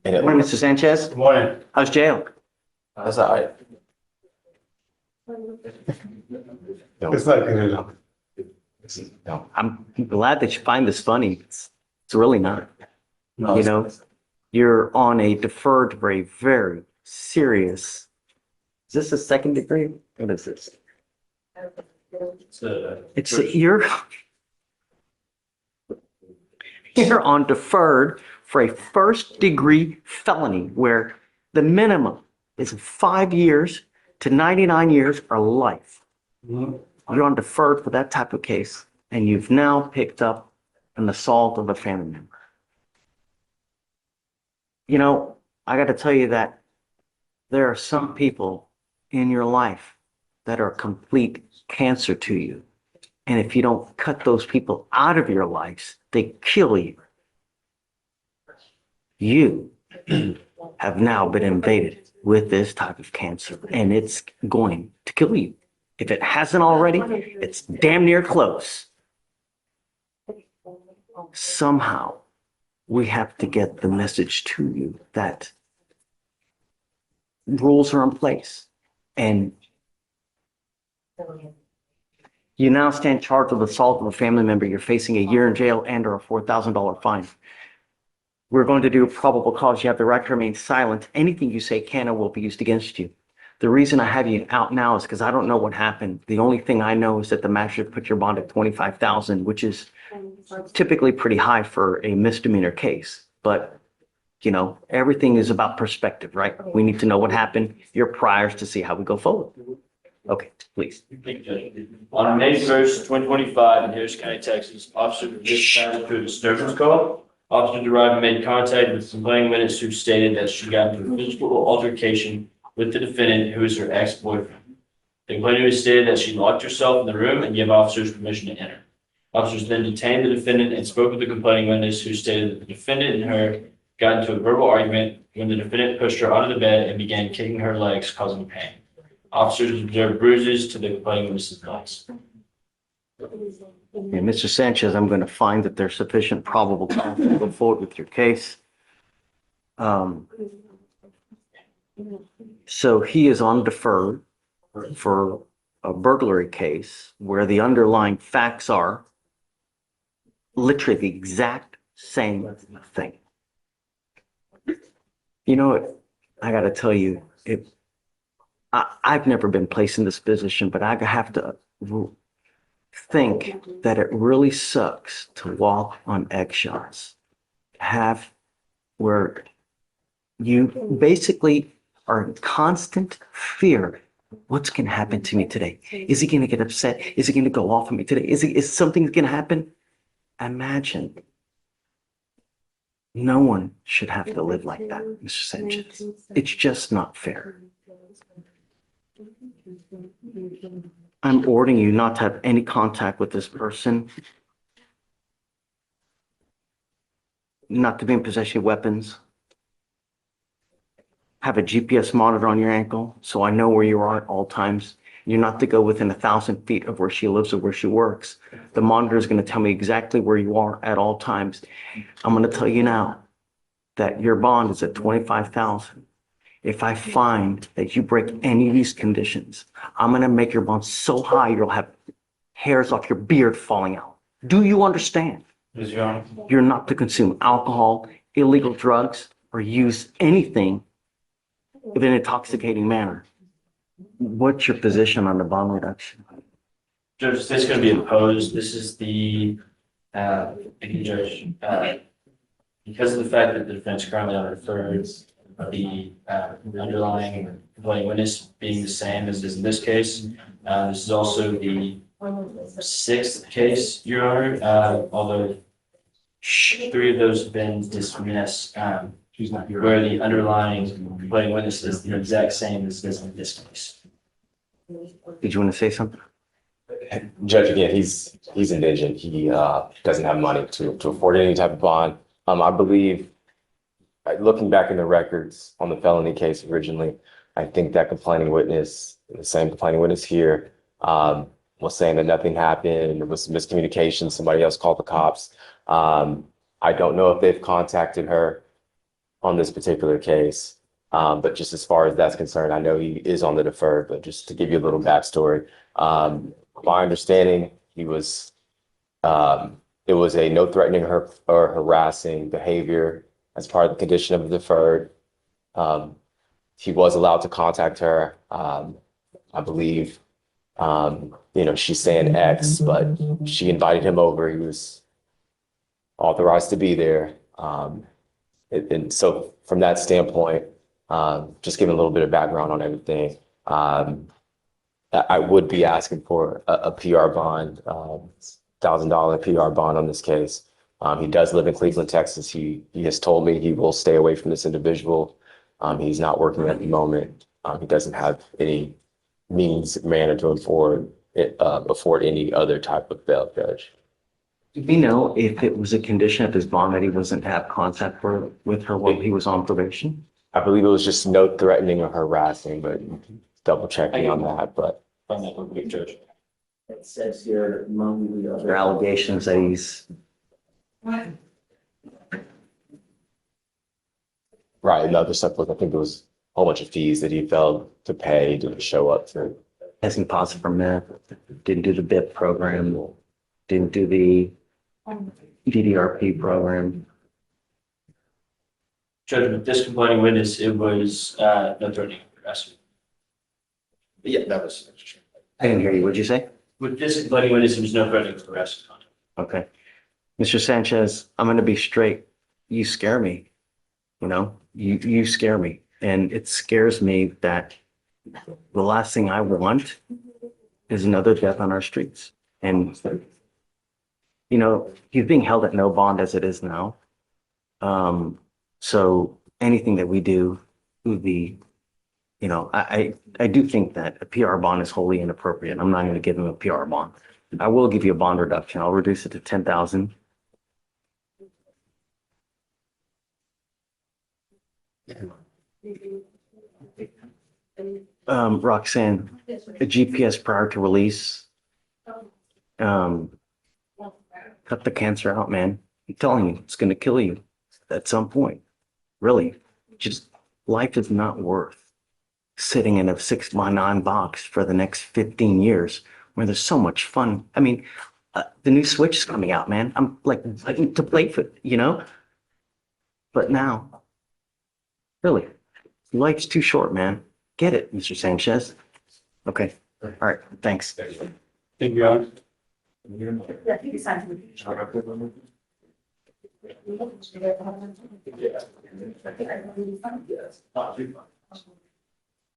And Morning, Mr. Sanchez. Good morning. How's jail? that's all right. It's not good enough. No. I'm glad that you find this funny. It's really not. No, You know, you're on a deferred for a very serious. Is this a second degree? What is this? It's you're on deferred for a first degree felony where the minimum is 5 years to 99 years or life. You're on deferred for that type of case, and you've now picked up an assault of a family member. You know, I got to tell you that there are some people in your life that are complete cancer to you. And if you don't cut those people out of your lives, they kill you. You have now been invaded with this type of cancer, and it's going to kill you. If it hasn't already, it's damn near close. Somehow, we have to get the message to you that rules are in place, and you now stand charged with assault of a family member. You're facing a year in jail and or a $4,000 fine. We're going to do probable cause. You have the right to remain silent. Anything you say can or will be used against you. The reason I have you out now is because I don't know what happened. The only thing I know is that the magistrate put your bond at $25,000, which is typically pretty high for a misdemeanor case. But, you know, everything is about perspective, right? We need to know what happened, your priors, to see how we go forward. Okay, please. Thank you, Judge. On May 1st, 2025, in Harris County, Texas, officers responded to a disturbance call. Officers arrived and made contact with the complaining witness who stated that she got into a physical altercation with the defendant, who is her ex-boyfriend. The complainant stated that she locked herself in the room and gave officers permission to enter. Officers then detained the defendant and spoke with the complaining witness, who stated that the defendant and her got into a verbal argument when the defendant pushed her onto the bed and began kicking her legs, causing pain. Officers observed bruises to the complaining witness's legs. Okay, Mr. Sanchez, I'm going to find that there's sufficient probable cause to go forward with your case. So he is on deferred for a burglary case where the underlying facts are literally the exact same thing. You know what? I got to tell you, I've never been placed in this position, but I have to think that it really sucks to walk on eggshells, have where you basically are in constant fear. What's going to happen to me today? Is he going to get upset? Is he going to go off on me today? Is something going to happen? Imagine. No one should have to live like that, Mr. Sanchez. It's just not fair. I'm ordering you not to have any contact with this person, not to be in possession of weapons, have a GPS monitor on your ankle so I know where you are at all times. You're not to go within 1,000 feet of where she lives or where she works. The monitor is going to tell me exactly where you are at all times. I'm going to tell you now that your bond is at $25,000. If I find that you break any of these conditions, I'm going to make your bond so high you'll have hairs off your beard falling out. Do you understand? Yes, Your Honor. You're not to consume alcohol, illegal drugs, or use anything in an intoxicating manner. What's your position on the bond reduction? Judge, this is going to be imposed. This is the, thank you, Judge, because of the fact that the defense currently on deferred, the underlying complaining witness being the same as is in this case. This is also the sixth case, Your Honor, although 3 of those have been dismissed, where the underlying complaining witness is the exact same as is in this case. Did you want to say something? Judge, again, he's indigent. He doesn't have money to afford any type of bond. I believe, looking back in the records on the felony case originally, I think that complaining witness, the same complaining witness here, was saying that nothing happened. It was miscommunication. Somebody else called the cops. I don't know if they've contacted her. on this particular case. But just as far as that's concerned, I know he is on the deferred, but just to give you a little backstory, my understanding, it was a no threatening her or harassing behavior as part of the condition of the deferred. He was allowed to contact her. I believe, she's saying X, but she invited him over. He was authorized to be there. And so from that standpoint, just giving a little bit of background on everything, I would be asking for a PR bond, $1,000 PR bond on this case. He does live in Cleveland, Texas. He has told me he will stay away from this individual. He's not working at the moment. He doesn't have any means, manner to afford any other type of bail, Judge. Do we know if it was a condition of his bond that he wasn't have contact with her while he was on probation? I believe it was just no threatening or harassing, but double checking on that. But Find that one, Judge. It says here among the other allegations that he's right, and the other stuff was, I think it was a whole bunch of fees that he failed to pay, didn't show up to. testing positive for meth, didn't do the BIP program, didn't do the DDRP program. Judge, with this complaining witness, it was no threatening harassment. Yeah, that was. I didn't hear you. What'd you say? With this complaining witness, it was no threatening harassment. Okay. Mr. Sanchez, I'm going to be straight. You scare me. You scare me. And it scares me that the last thing I want is another death on our streets. And, he's being held at no bond as it is now. So anything that we do would be, I do think that a PR bond is wholly inappropriate. I'm not going to give him a PR bond. I will give you a bond reduction. I'll reduce it to 10,000. Roxanne, a GPS prior to release. Cut the cancer out, man. I'm telling you, it's going to kill you at some point. Really, just life is not worth sitting in a 6x9 box for the next 15 years where there's so much fun. I mean, the new Switch is coming out, man. I'm like to play for, but now, really, life's too short, man. Get it, Mr. Sanchez. Okay. All right. Thanks. Thank you, Your Honor. Yeah, you can sign. Yeah.